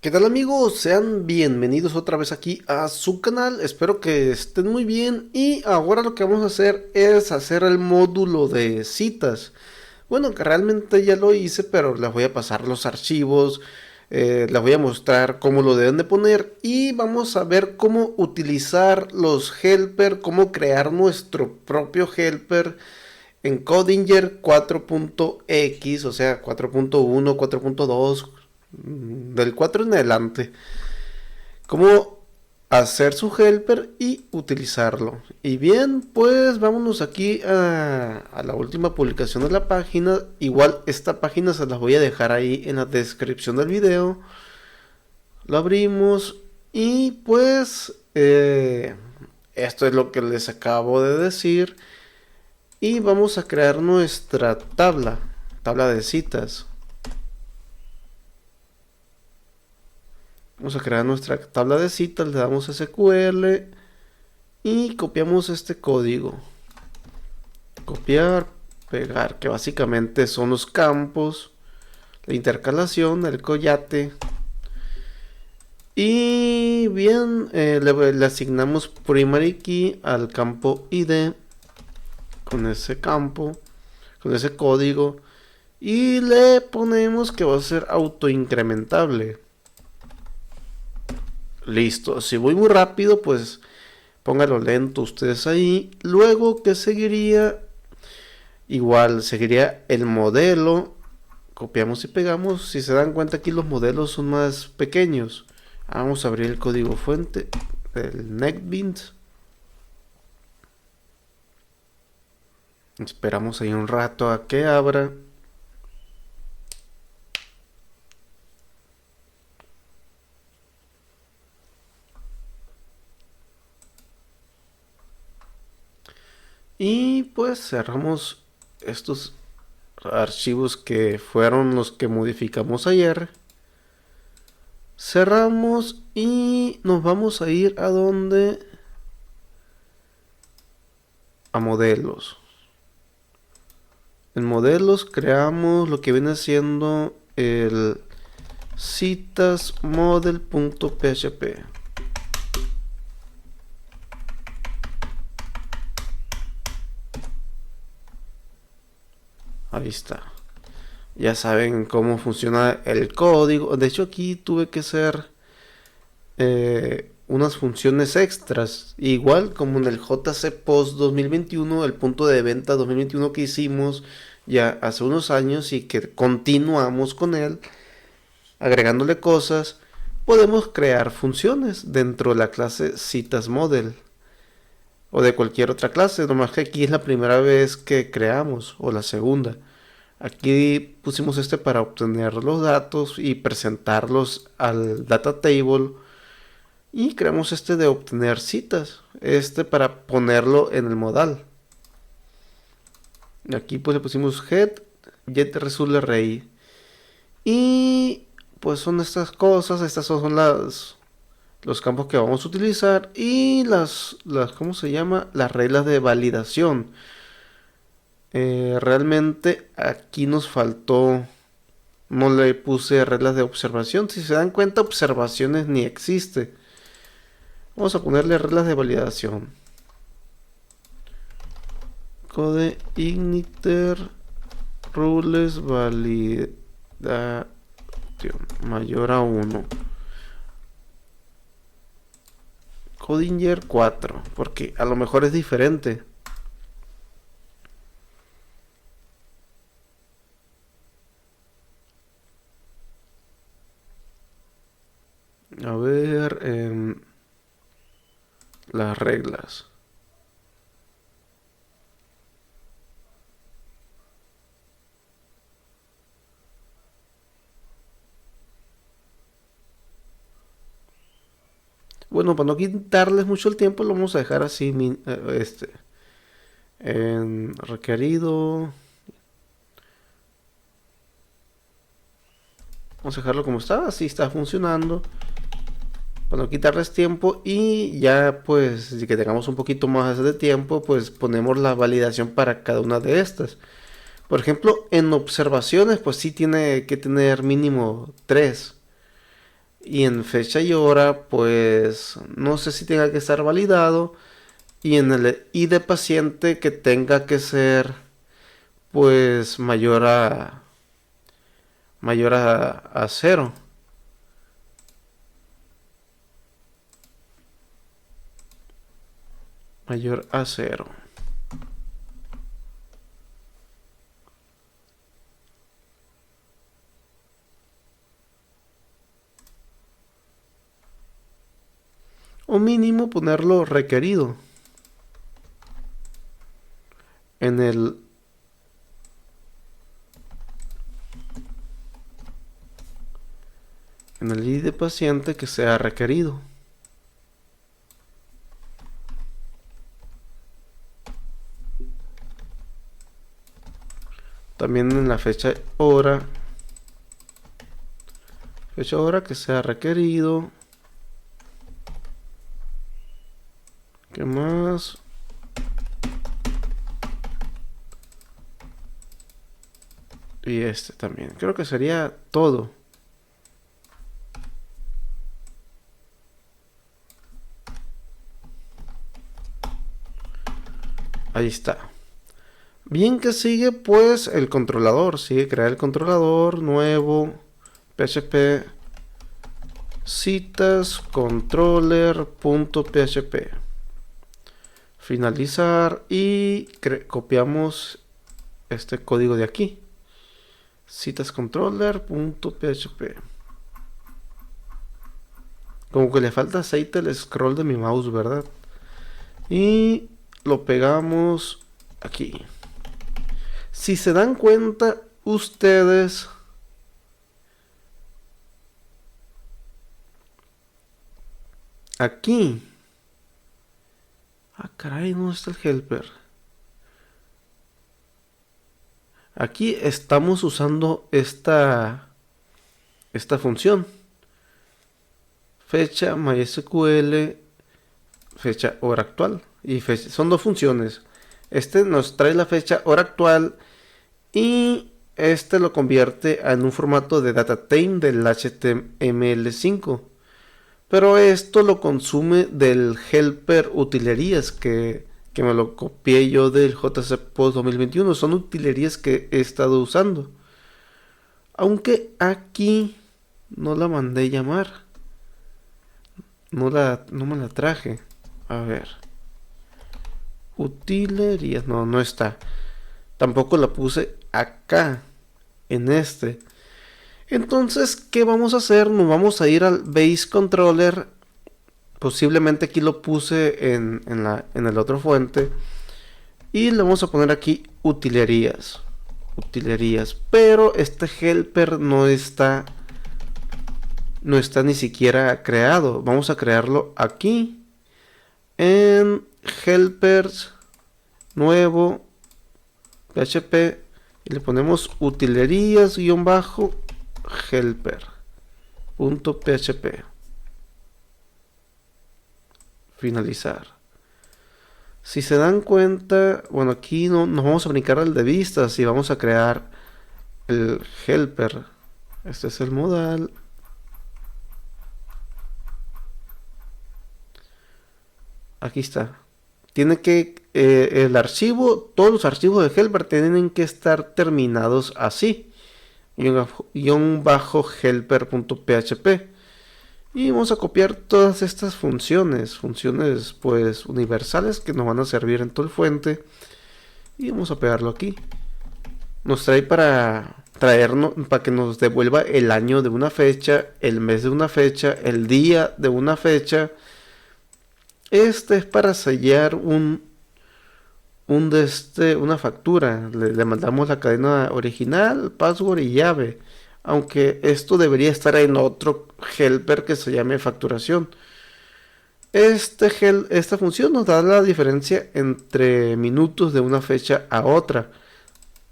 ¿Qué tal amigos? Sean bienvenidos otra vez aquí a su canal. Espero que estén muy bien y ahora lo que vamos a hacer es hacer el módulo de citas. Bueno, que realmente ya lo hice, pero les voy a pasar los archivos, les voy a mostrar cómo lo deben de poner y vamos a ver cómo utilizar los helper, cómo crear nuestro propio helper en Codinger 4.x, o sea, 4.1, 4.2, del 4 en adelante. Cómo hacer su helper y utilizarlo. Y bien, pues vámonos aquí a la última publicación de la página. Igual esta página se las voy a dejar ahí en la descripción del video. Lo abrimos y pues esto es lo que les acabo de decir. Y vamos a crear nuestra tabla de citas. Vamos a crear nuestra tabla de citas, le damos SQL y copiamos este código. Copiar, pegar, que básicamente son los campos, la intercalación, el collate. Y bien, le asignamos primary key al campo ID con ese campo, con ese código. Y le ponemos que va a ser autoincrementable. Listo, si voy muy rápido, pues póngalo lento ustedes ahí. Luego, ¿qué seguiría? Igual seguiría el modelo. Copiamos y pegamos. Si se dan cuenta, aquí los modelos son más pequeños. Vamos a abrir el código fuente del NetBeans. Esperamos ahí un rato a que abra. Y pues cerramos estos archivos que fueron los que modificamos ayer. Cerramos y nos vamos a ir a donde, a modelos. En modelos creamos lo que viene siendo el citas model.php. Ahí está. Ya saben cómo funciona el código. De hecho, aquí tuve que hacer unas funciones extras. Igual como en el JC Post 2021, el punto de venta 2021 que hicimos ya hace unos años y que continuamos con él, agregándole cosas, podemos crear funciones dentro de la clase citas model o de cualquier otra clase. Nomás que aquí es la primera vez que creamos o la segunda. Aquí pusimos este para obtener los datos y presentarlos al data table. Y creamos este de obtener citas. Este para ponerlo en el modal. Aquí pues le pusimos get result array. Y pues son estas cosas. Estas son los campos que vamos a utilizar. Y ¿cómo se llama? Las reglas de validación. Realmente aquí nos faltó, no le puse reglas de observación. Si se dan cuenta, observaciones ni existe. Vamos a ponerle reglas de validación. Code igniter rules validación mayor a 1. Codinger 4, porque a lo mejor es diferente. A ver, las reglas. Bueno, para no quitarles mucho el tiempo, lo vamos a dejar así, en requerido. Vamos a dejarlo como está, así está funcionando. Para no quitarles tiempo y ya pues, si que tengamos un poquito más de tiempo, pues ponemos la validación para cada una de estas. Por ejemplo, en observaciones, pues sí tiene que tener mínimo 3. Y en fecha y hora, pues no sé si tenga que estar validado. Y en el ID paciente que tenga que ser pues mayor a 0. Mayor a 0. O mínimo ponerlo requerido. En el ID paciente que sea requerido. También en la fecha hora que sea requerido. ¿Qué más? Y este también. Creo que sería todo. Ahí está. Bien, que sigue pues el controlador. Sigue crear el controlador nuevo. PHP citas controller.php. Finalizar y copiamos este código de aquí. Citas controller.php. Como que le falta aceite al scroll de mi mouse, ¿verdad? Y lo pegamos aquí. Si se dan cuenta ustedes, aquí. Ah, caray, ¿dónde está el helper? Aquí estamos usando esta función. Fecha MySQL, fecha hora actual. Y son dos funciones. Este nos trae la fecha hora actual y este lo convierte en un formato de datatime del HTML5. Pero esto lo consume del helper utilerías que me lo copié yo del JC Post 2021. Son utilerías que he estado usando. Aunque aquí no la mandé llamar. No me la traje. A ver. Utilerías. No está. Tampoco la puse acá. En este. Entonces, ¿qué vamos a hacer? Nos vamos a ir al Base Controller. Posiblemente aquí lo puse en el otro fuente. Y le vamos a poner aquí utilerías. Pero este helper no está ni siquiera creado. Vamos a crearlo aquí. En helpers. Nuevo. PHP. Y le ponemos utilerías-helper.php. Finalizar. Si se dan cuenta, bueno, aquí no nos vamos a brincar al de vistas y vamos a crear el helper. Este es el modal. Aquí está. Tiene que el archivo, todos los archivos de helper tienen que estar terminados así. _helper.php. Y vamos a copiar todas estas funciones pues universales que nos van a servir en todo el fuente. Y vamos a pegarlo aquí. Nos trae para que nos devuelva el año de una fecha, el mes de una fecha, el día de una fecha. Este es para sellar una factura. Le mandamos la cadena original, password y llave. Aunque esto debería estar en otro helper que se llame facturación. Esta función nos da la diferencia entre minutos de una fecha a otra.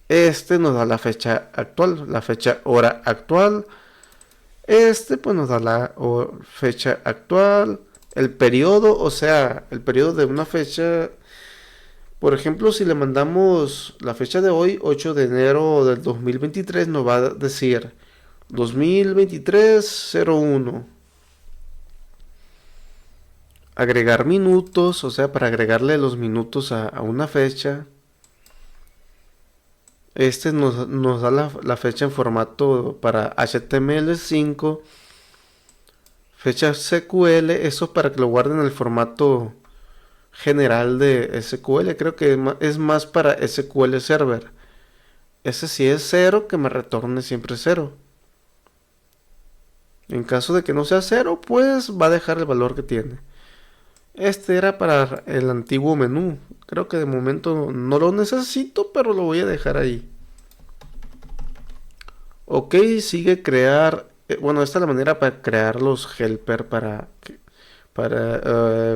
Este nos da la fecha actual, la fecha hora actual. Este pues nos da la fecha actual. El periodo, o sea, el periodo de una fecha. Por ejemplo, si le mandamos la fecha de hoy, 8 de enero del 2023, nos va a decir 2023-01. agregar minutos, o sea, para agregarle los minutos a una fecha. Este nos da la fecha en formato para HTML5, fecha SQL, eso para que lo guarden en el formato general de SQL. Creo que es más para SQL Server. Ese si es 0, que me retorne siempre 0. En caso de que no sea 0, pues va a dejar el valor que tiene. Este era para el antiguo menú. Creo que de momento no lo necesito, pero lo voy a dejar ahí. Ok, sigue crear. Bueno, esta es la manera para crear los helper para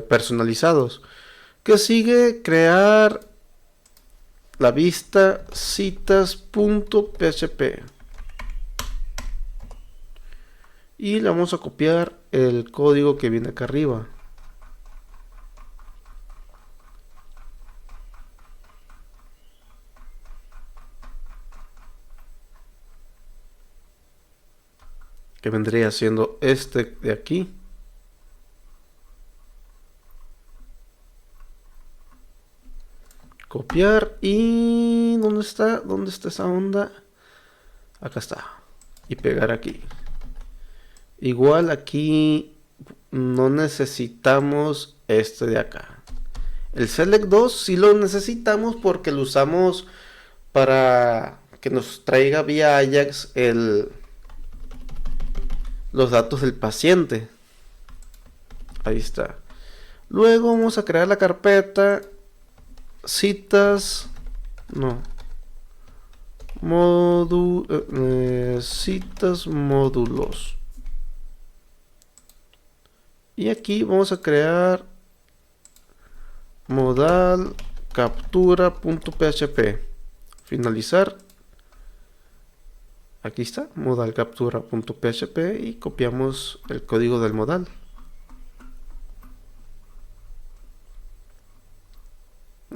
personalizados. Que sigue crear la vista citas.php. Y le vamos a copiar el código que viene acá arriba. Que vendría siendo este de aquí. Copiar y... ¿dónde está? ¿Dónde está esa onda? Acá está. Y pegar aquí. Igual aquí no necesitamos este de acá. El select 2 sí lo necesitamos porque lo usamos para que nos traiga vía Ajax los datos del paciente. Ahí está. Luego vamos a crear la carpeta citas, no, citas módulos. Y aquí vamos a crear modal captura.php. Finalizar. Aquí está, modal captura.php, y copiamos el código del modal.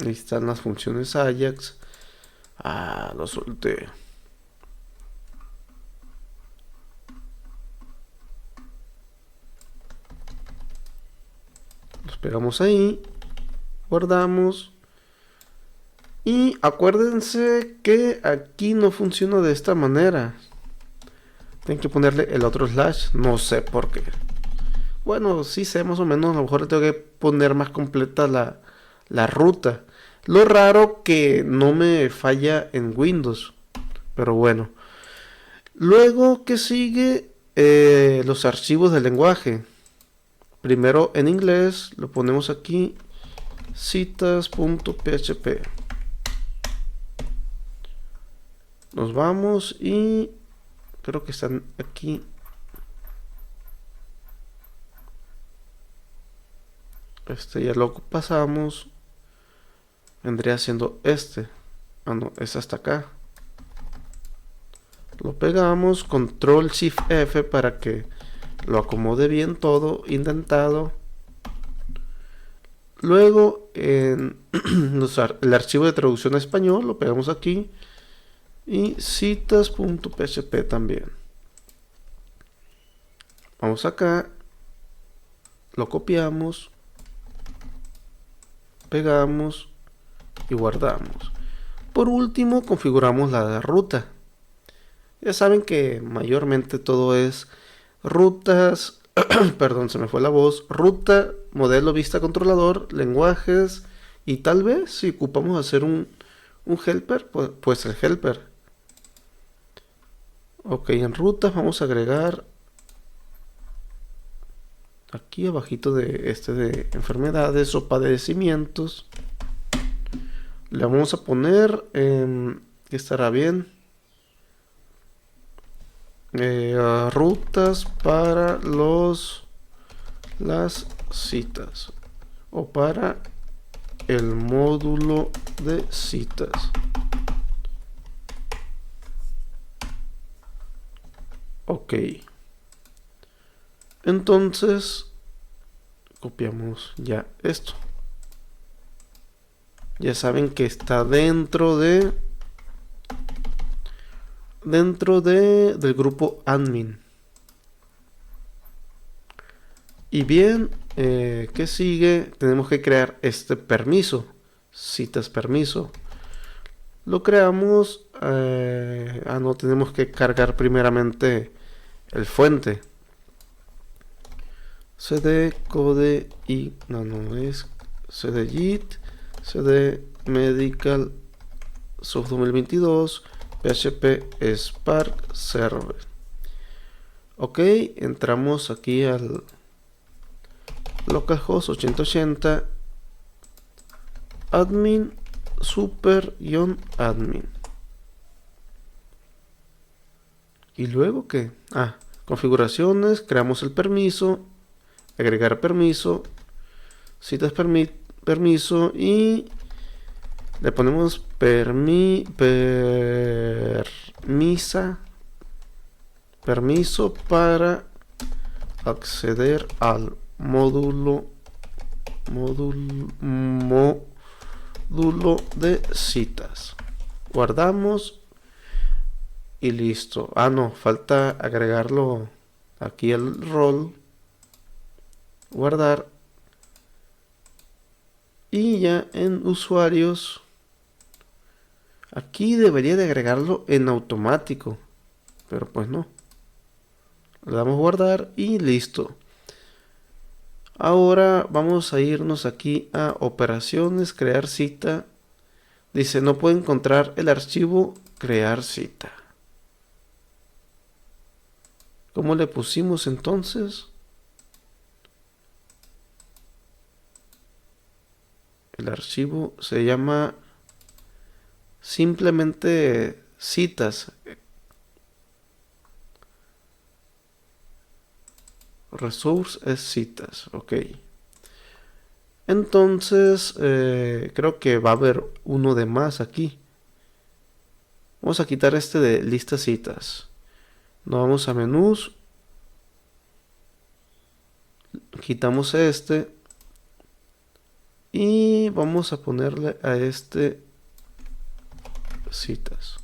Ahí están las funciones Ajax. Ah, lo solté. Los pegamos ahí. Guardamos. Y acuérdense que aquí no funciona de esta manera. Tienen que ponerle el otro slash. No sé por qué. Bueno, sí sé más o menos. A lo mejor le tengo que poner más completa la ruta. Lo raro que no me falla en Windows. Pero bueno. Luego que sigue los archivos del lenguaje. Primero en inglés. Lo ponemos aquí. Citas.php. Nos vamos y creo que están aquí. Este ya lo pasamos. Vendría siendo este. Ah, no, es hasta acá. Lo pegamos. Control Shift F para que lo acomode bien todo. Indentado. Luego en el archivo de traducción a español lo pegamos aquí. Y citas.php también. Vamos acá. Lo copiamos. Pegamos. Y guardamos. Por último, configuramos la ruta. Ya saben que mayormente todo es rutas. Perdón, se me fue la voz. Ruta, modelo, vista, controlador, lenguajes. Y tal vez si ocupamos hacer un helper, pues el helper. Ok, en rutas vamos a agregar aquí abajito de de enfermedades o padecimientos. Le vamos a poner que estará bien, rutas para las citas o para el módulo de citas. Ok. Entonces copiamos ya esto. Ya saben que está dentro del grupo admin. Y bien, ¿Qué sigue? Tenemos que crear este permiso, citas permiso. Lo creamos. No, tenemos que cargar primeramente el fuente. cd code y no es cd git cd medical soft 2022 php spark server. Ok, entramos aquí al localhost 8080 admin super-admin. Y luego qué? Configuraciones, creamos el permiso, agregar permiso, citas permiso y le ponemos permiso para acceder al módulo de citas. Guardamos y listo. No, falta agregarlo aquí al rol, guardar, y ya en usuarios aquí debería de agregarlo en automático, pero pues no. Le damos guardar y listo. Ahora vamos a irnos aquí a operaciones, crear cita. Dice, no puede encontrar el archivo crear cita. ¿Cómo le pusimos entonces? El archivo se llama simplemente citas. Resource es citas, ok. Entonces, creo que va a haber uno de más aquí. Vamos a quitar este de lista citas. Nos vamos a menús. Quitamos este. Y vamos a ponerle a este citas.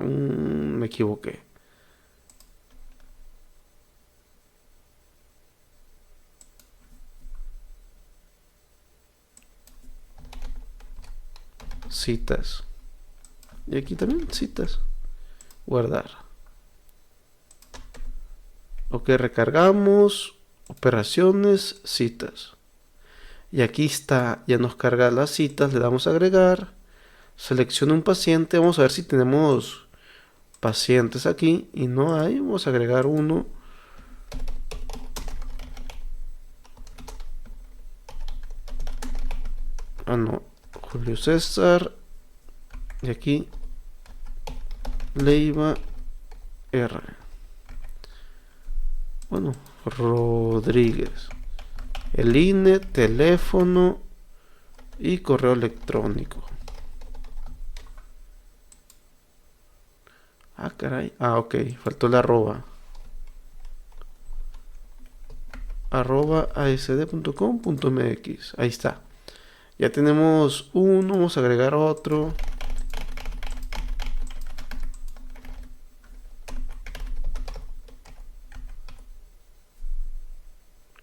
Me equivoqué. Citas. Y aquí también citas. Guardar. Ok, recargamos. Operaciones, citas. Y aquí está, ya nos carga las citas, le damos a agregar. Selecciona un paciente, vamos a ver si tenemos pacientes aquí. Y no hay, vamos a agregar uno. No, Julio César. Y aquí Leiva R. Bueno, Rodríguez. El INE, teléfono y correo electrónico. Caray. Ok, faltó la arroba. @asd.com.mx. Ahí está. Ya tenemos uno, vamos a agregar otro.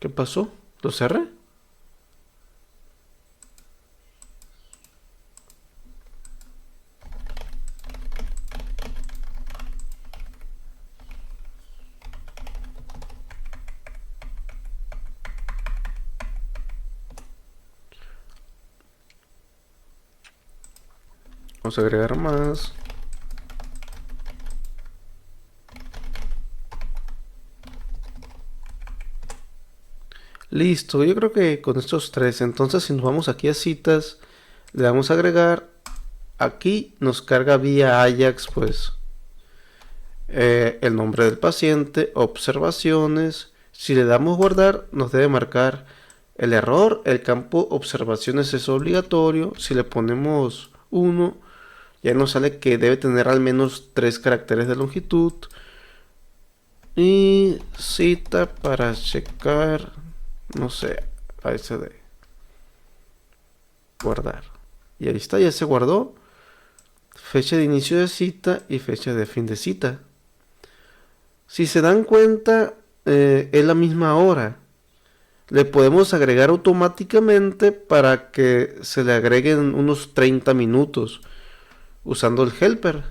¿Qué pasó? ¿Lo cerré? Vamos a agregar más. Listo, yo creo que con estos tres. Entonces, si nos vamos aquí a citas, le damos a agregar. Aquí nos carga vía Ajax, pues, el nombre del paciente, observaciones. Si le damos guardar, nos debe marcar el error. El campo observaciones es obligatorio. Si le ponemos 1, ya nos sale que debe tener al menos 3 caracteres de longitud. Y cita para checar, no sé, ASD. Guardar. Y ahí está, ya se guardó. Fecha de inicio de cita y fecha de fin de cita. Si se dan cuenta, es la misma hora. le podemos agregar automáticamente para que se le agreguen unos 30 minutos usando el helper.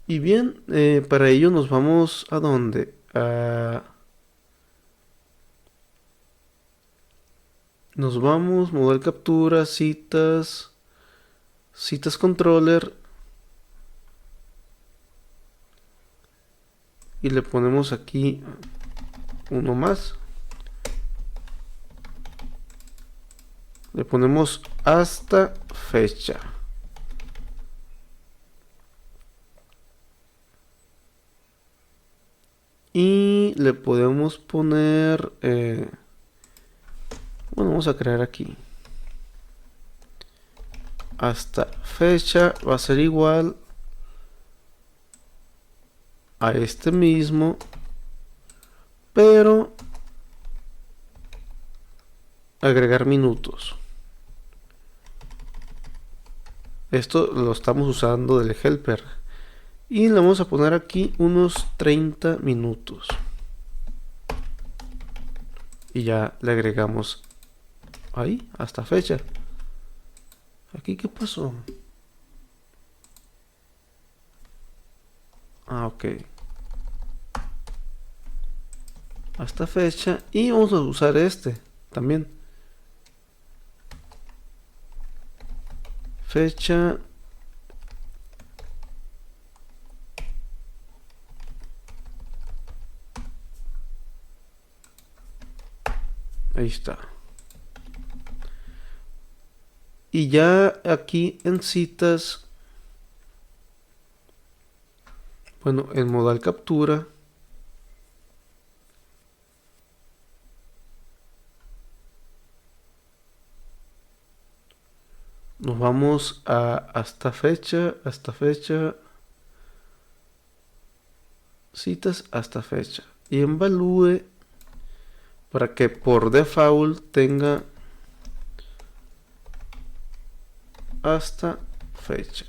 Y bien, para ello nos vamos a dónde? Nos vamos, modal captura, citas, citas controller. Y le ponemos aquí uno más. Le ponemos hasta fecha. Y le podemos poner... bueno, vamos a crear aquí. Hasta fecha va a ser igual a este mismo, pero agregar minutos. Esto lo estamos usando del helper. Y le vamos a poner aquí unos 30 minutos. Y ya le agregamos ahí, hasta fecha. ¿Aquí qué pasó? Ok. Hasta fecha. Y vamos a usar este también. Fecha. Ahí está. Y ya aquí en citas, bueno, en modal captura, nos vamos a hasta fecha, citas hasta fecha. Y en value, para que por default tenga hasta fecha.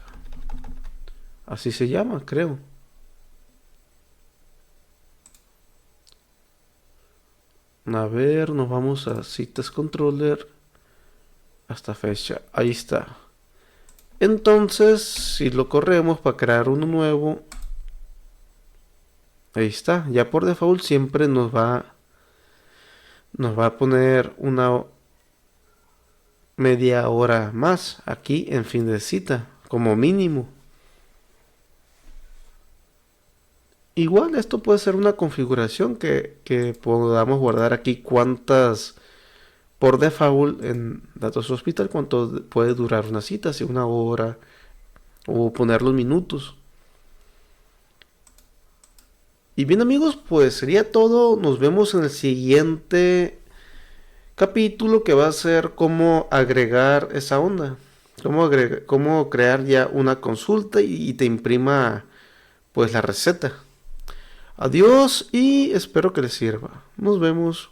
Así se llama, creo. A ver, nos vamos a citas controller hasta fecha. Ahí está. Entonces, si lo corremos para crear uno nuevo, ahí está. Ya por default siempre nos va a poner una media hora más aquí en fin de cita, como mínimo. Igual esto puede ser una configuración que podamos guardar aquí cuántas, por default en datos hospital, cuánto puede durar una cita, si una hora o poner los minutos. Y bien amigos, pues sería todo. Nos vemos en el siguiente capítulo, que va a ser cómo agregar esa onda. Cómo crear ya una consulta y te imprima pues la receta. Adiós y espero que les sirva. Nos vemos.